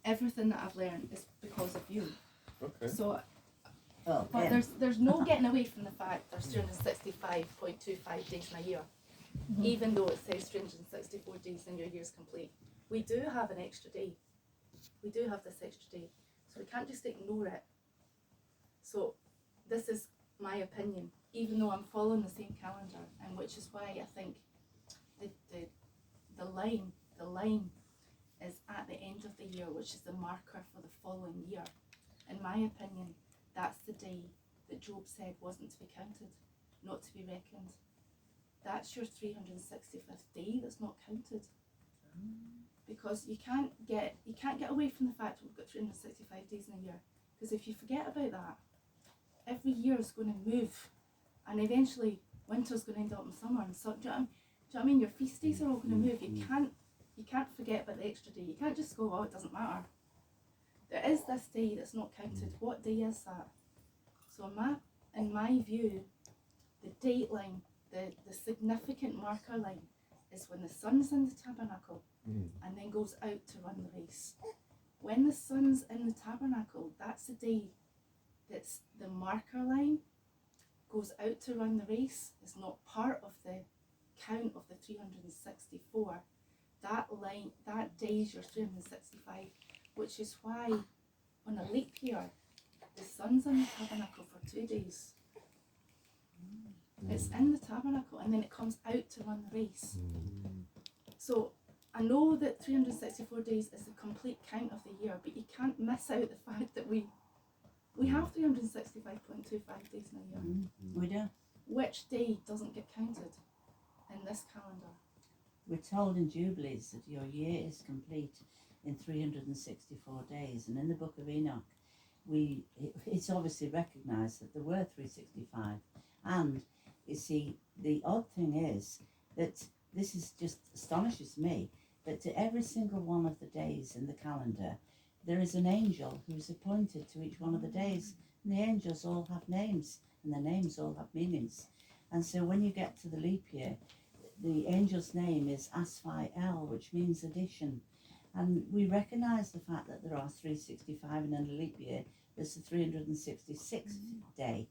everything that I've learned is because of you. Okay. So, Oh, but yeah. there's no getting away from the fact there's 365.25 days in a year, even though it says 364 days and your year's complete. We do have an extra day. We do have this extra day, so we can't just ignore it. So this is my opinion, even though I'm following the same calendar, and which is why I think the line is at the end of the year, which is the marker for the following year. In my opinion, that's the day that Job said wasn't to be counted, not to be reckoned. That's your 365th day that's not counted. Because you can't get away from the fact that we've got 365 days in a year. Because if you forget about that, every year is going to move, and eventually winter's going to end up in summer. And so, do you know what I mean? Your feast days are all going to move. You can't forget about the extra day. You can't just go, oh, it doesn't matter. There is this day that's not counted. What day is that? So in my view, the date line, the significant marker line, is when the sun's in the tabernacle and then goes out to run the race. When the sun's in the tabernacle, that's the day that's the marker line goes out to run the race. It's not part of the count of the 364. That line, that day is your 365, which is why on a leap year, the sun's in the tabernacle for 2 days. It's in the tabernacle and then it comes out to run the race. So I know that 364 days is the complete count of the year, but you can't miss out the fact that we have 365.25 days in a year. We do. Which day doesn't get counted in this calendar? We're told in Jubilees that your year is complete in 364 days, and in the book of Enoch, it's obviously recognised that there were 365, and you see, the odd thing is that this just astonishes me, that to every single one of the days in the calendar, there is an angel who is appointed to each one of the days, and the angels all have names, and their names all have meanings. And so when you get to the leap year, the angel's name is Asphai-El, which means addition. And we recognise the fact that there are 365, and in a leap year there's the 366th day.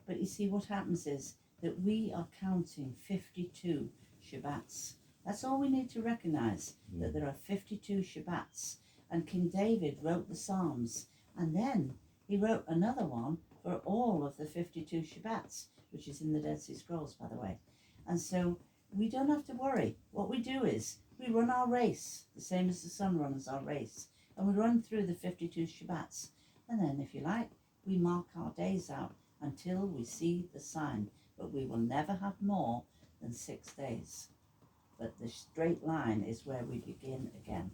But you see, what happens is that we are counting 52 Shabbats. That's all we need to recognise, that there are 52 Shabbats. And King David wrote the Psalms, and then he wrote another one for all of the 52 Shabbats, which is in the Dead Sea Scrolls, by the way. And so we don't have to worry. What we do is we run our race, the same as the sun runs our race, and we run through the 52 Shabbats. And then, if you like, we mark our days out until we see the sign. But we will never have more than 6 days. But the straight line is where we begin again.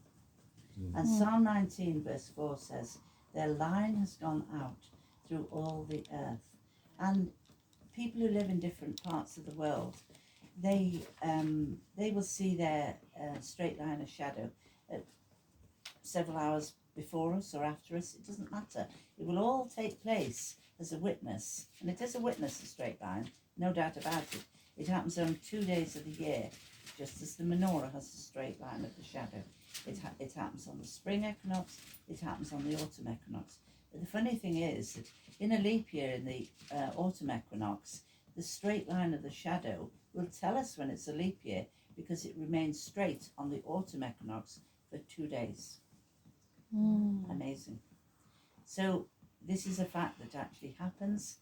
And Psalm 19 verse 4 says, their line has gone out through all the earth. And people who live in different parts of the world, they will see their straight line of shadow several hours before us or after us. It doesn't matter. It will all take place as a witness. And it is a witness, a straight line, no doubt about it. It happens on 2 days of the year, just as the Menorah has a straight line of the shadow. It happens on the spring equinox, it happens on the autumn equinox. But the funny thing is that in a leap year, in the autumn equinox, the straight line of the shadow will tell us when it's a leap year, because it remains straight on the autumn equinox for 2 days. Amazing. So this is a fact that actually happens,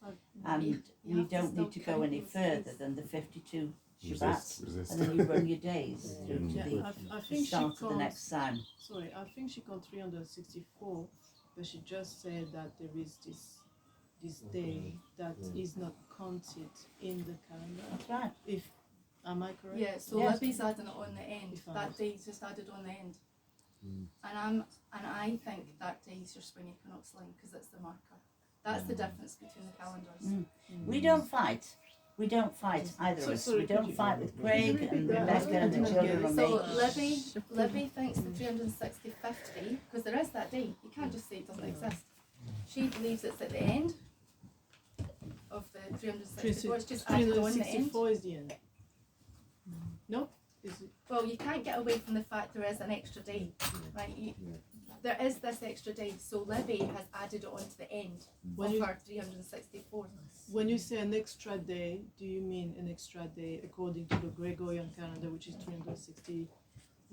and we don't need to go any further than the 52 Shabbats, and then you run your days through to the start of the next sign. Sorry, I think she called 364, but she just said that there is this day that is not counted in the calendar. That's right. Am I correct? Yeah, so Yes. Libby's adding it on the end. That day's just added on the end. And I think that day's your spring equinox line, because it's the marker. That's the difference between the calendars. We don't fight. We don't fight, either of us. sorry, We don't could you- fight with Craig and that? Rebecca and the children or So me. Libby thinks the 365th day, because there is that day. You can't just say it doesn't exist. She believes it's at the end of the 364. It's just added on the end. 364 is the end. No? Is it? Well, you can't get away from the fact there is an extra day. Right? there is this extra day, so Libby has added it on to the end When of you- her 364. When you say an extra day, do you mean an extra day according to the Gregorian calendar, which is 360?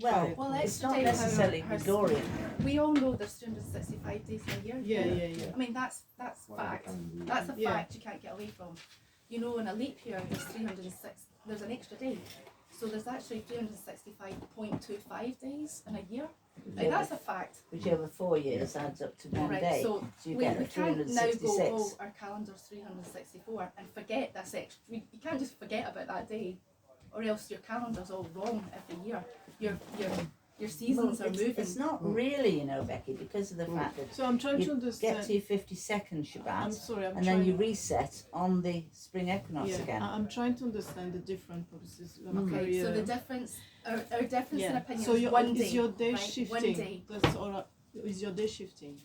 Well, Well, it's extra not day, necessarily her- Gregorian. We all know there's 365 days in a year. Yeah. I mean, that's fact. That's a Yeah. fact you can't get away from. You know, in a leap year, there's 306. There's an extra day, so there's actually 365.25 days in a year. Like, that's a fact. Which over 4 years adds up to one Right, day. so you we get a can't now go, 366. oh, our calendar's 364 and forget this extra. You can't just forget about that day, or else your calendar's all wrong every year. Your seasons are moving. It's not really, you know, Becky, because of the fact that So I'm trying to you understand. get to your 52nd I'm Shabbat, sorry, I'm and trying. then you reset on the spring equinox Yeah, again. I'm trying to understand the different purposes. Okay, so the difference, our difference in opinion So is one day. is your day right? shifting? One day. That's all right. Is your day shifting?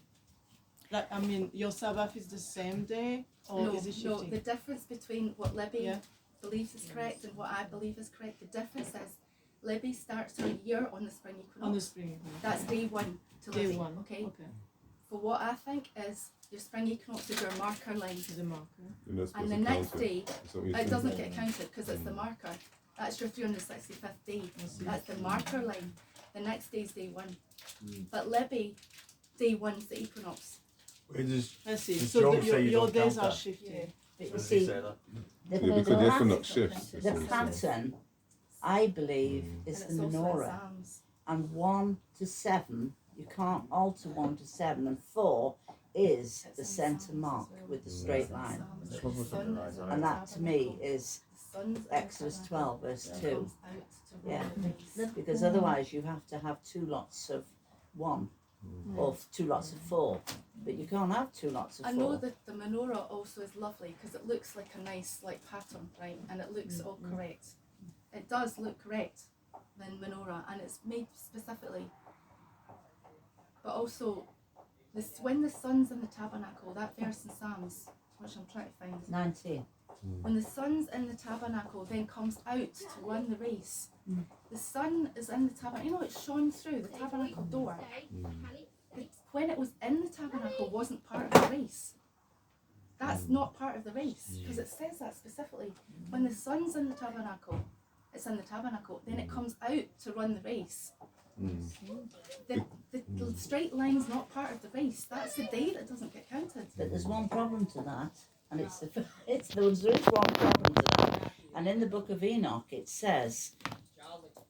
Like, I mean, your Sabbath is the same day, or No, is it no. shifting? The difference between what Libby Yeah. believes is correct and what I believe is correct, the difference is Libby starts her year on the spring equinox. On the spring. That's day one to Day Libby. one. Okay. Okay. For what I think is your spring equinox is your marker line, The marker. and the next day it doesn't get counted because it's the marker. That's your 365th day. That's the marker line. The next day is day one. But Libby, day one's the equinox. I see. Does So Job say you your don't days count are that? shifting. But you Does he see, say that? the, Yeah, because the pattern- equinox shifts. the pattern, I believe, is And the it's also Menorah. exams. And 1 to 7, you can't alter 1 to 7, and 4 is It's the in centre Psalms mark as well. with the It's straight in line. Psalms. It's probably The sun something is like on And the that to me tabernacle. is The sun's in the Exodus tabernacle. 12 verse It 2. comes out to Yeah. rise. Because otherwise you have to have 2 lots of 1 or 2 lots of 4. But you can't have 2 lots of 4. I know that the menorah also is lovely because it looks like a nice pattern, right? And it looks all correct. It does look correct, the menorah, and it's made specifically. But also, when the sun's in the tabernacle, that verse in Psalms, which I'm trying to find. 19. When the sun's in the tabernacle, then comes out to run the race. The sun is in the tabernacle. You know, it shone through the tabernacle door. When it was in the tabernacle, wasn't part of the race. That's not part of the race because it says that specifically. When the sun's in the tabernacle, it's in the tabernacle. Then it comes out to run the race. The straight line's not part of the race. That's the day that doesn't get counted. But there's one problem to that, and there is one problem to that. And in the book of Enoch it says,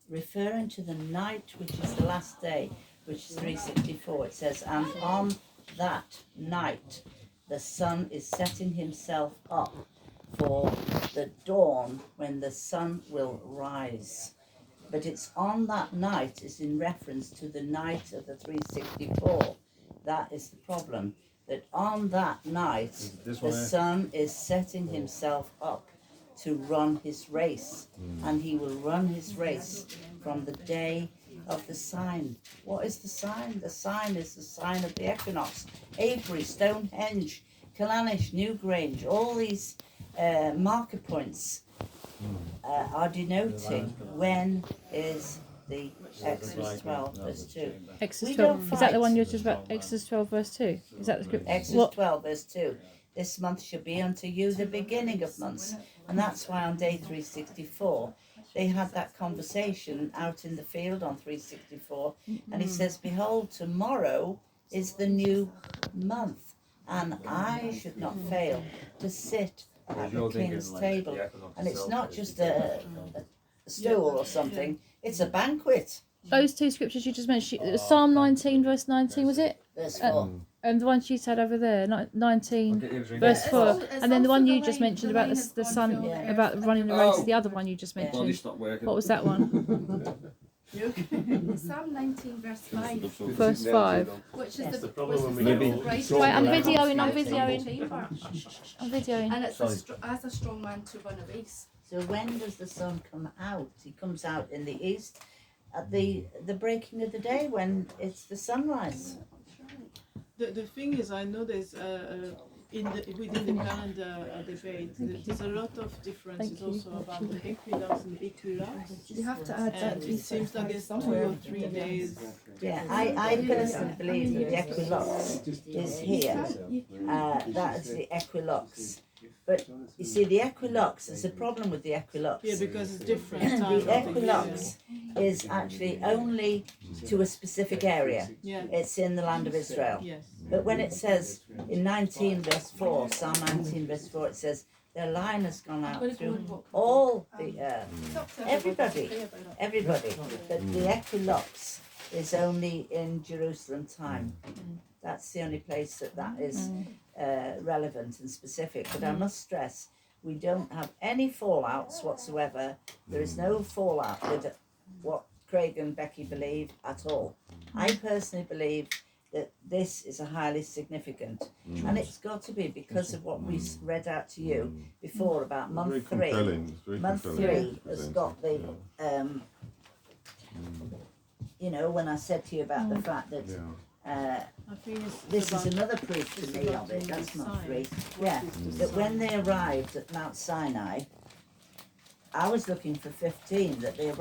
referring to the night which is the last day, which is 364, it says, and on that night the sun is setting himself up for the dawn when the sun will rise. But it's on that night is in reference to the night of the 364. That is the problem. That on that night the sun is setting himself up to run his race. And he will run his race from the day of the sign. What is the sign? The sign is the sign of the equinox. Avebury, Stonehenge, Killanish, Newgrange, all these marker points are denoting when is the Exodus 12 verse 2. Exodus We 12. don't Is that the fight. one you're just about? Exodus 12 verse 2. Is that the script? Exodus What? 12 verse 2. This month shall be unto you the beginning of months. And that's why on day 364 they had that conversation out in the field on 364, and he says, behold, tomorrow is the new month, and I should not fail to sit at the king's table. And it's not just a stool or something, it's a banquet. Those two scriptures you just mentioned, it was Psalm 19 verse 19, was it? Verse 4. And the one she said over there, 19 verse It's 4. also- it's And then the also one you the just line- mentioned the about line the has gone sun, through the earth about and running the the race, earth. the other one you just Yeah. mentioned. stopped working. What was that one? Psalm 19 verse 5, Verse 5. which is That's the, the problem when we which is get the old. brightest Wait, I'm light videoing, I'm outside the videoing. chamber. I'm videoing. And it's as a strong man to run a race. So when does the sun come out? He comes out in the east at the breaking of the day when it's the sunrise. The thing is, I know there's within the calendar debate, there's a lot of differences Thank you. also about the equinox and the equilux. You have to add And it seems like there's 2 or 3 days. Yeah, I personally believe that the Equilux is here. That is the Equilux. But you see, the Equilux, there's a problem with the Equilux. Yeah, because it's different. time The of the Equilux is actually only to a specific area. year. It's in the land of Israel. Yes. But when it says in 19 verse 4, Psalm 19 verse 4, it says, their line has gone out through all the earth. Everybody. But the Equilux is only in Jerusalem time. That's the only place that is relevant and specific. But I must stress, we don't have any fallouts whatsoever. There is no fallout with what Craig and Becky believe at all. I personally believe that this is a highly significant, and it's got to be because of what we read out to you before about month 3. Month 3 has got the, you know, when I said to you about the fact that I think this is another proof to me of it, that's month 3. Yeah, that when they arrived at Mount Sinai, I was looking for 15, that they arrived.